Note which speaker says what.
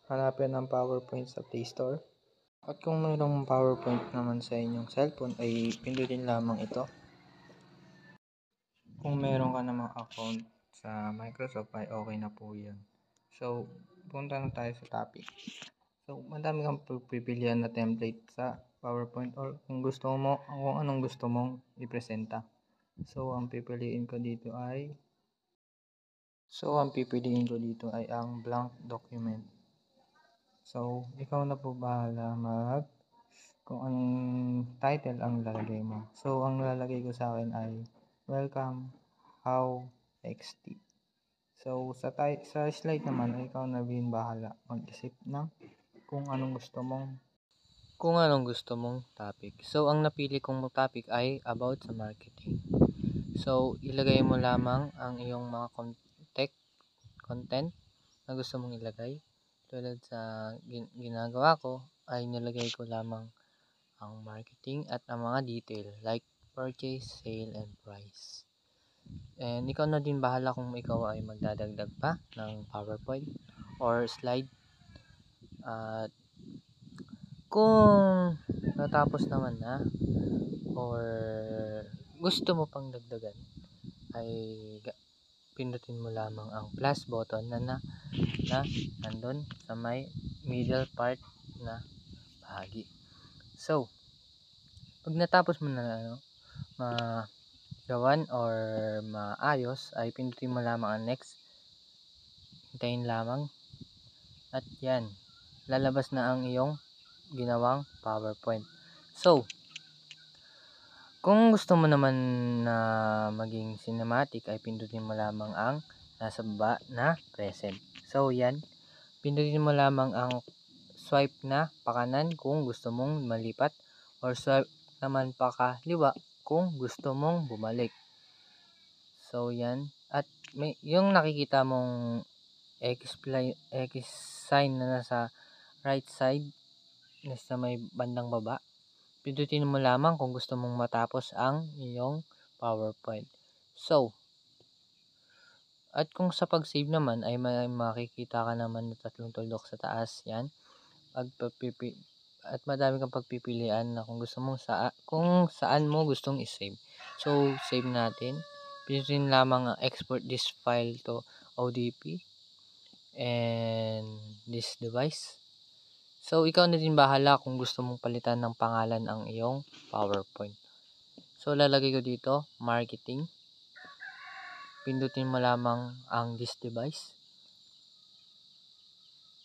Speaker 1: hanapin ang PowerPoint sa Play Store. At kung mayroong PowerPoint naman sa inyong cellphone ay pindutin lamang ito. Kung meron ka namang account sa Microsoft ay okay na po yan. So, punta na tayo sa topic. So, madami kang pipilian na template sa PowerPoint or kung anong gusto mong ipresenta. So, ang pipiliin ko dito ay ang blank document. So, ikaw na po bahala kung anong title ang lalagay mo. So, ang lalagay ko sa akin ay Welcome How XT. So, sa slide naman ay ikaw na din bahala mag-isip ng kung anong gusto mong topic. So, ang napili kong topic ay about sa marketing. So, ilagay mo lamang ang iyong mga content na gusto mong ilagay. Tulad sa ginagawa ko ay nilagay ko lamang ang marketing at ang mga detail like purchase, sale, and price. And ikaw na din bahala kung ikaw ay magdadagdag pa ng PowerPoint or slide. At kung natapos naman na or gusto mo pang dagdagan ay pindutin mo lamang ang plus button na nandun sa may middle part na bahagi. So, pag natapos mo na magawan or maayos ay pindutin mo lamang ang next. Hintayin lamang at yan, lalabas na ang iyong ginawang PowerPoint. So, kung gusto mo naman na maging cinematic ay pindutin mo lamang ang nasa baba na present. So, yan, pindutin mo lamang ang swipe na pakanan kung gusto mong malipat or swipe naman pakaliwa kung gusto mong bumalik. So, yan. At yung nakikita mong X sign na nasa right side nasa may bandang baba, pindutin mo lamang kung gusto mong matapos ang iyong PowerPoint. So, at kung sa pag-save naman ay may makikita ka naman na tatlong tuldok sa taas, yan. At madami kang pagpipilian na kung saan mo gustong i-save. So, save natin. Pindutin lamang ang export this file to ODP and this device. So, ikaw na din bahala kung gusto mong palitan ng pangalan ang iyong PowerPoint. So, lalagay ko dito, marketing. Pindutin mo lamang ang this device.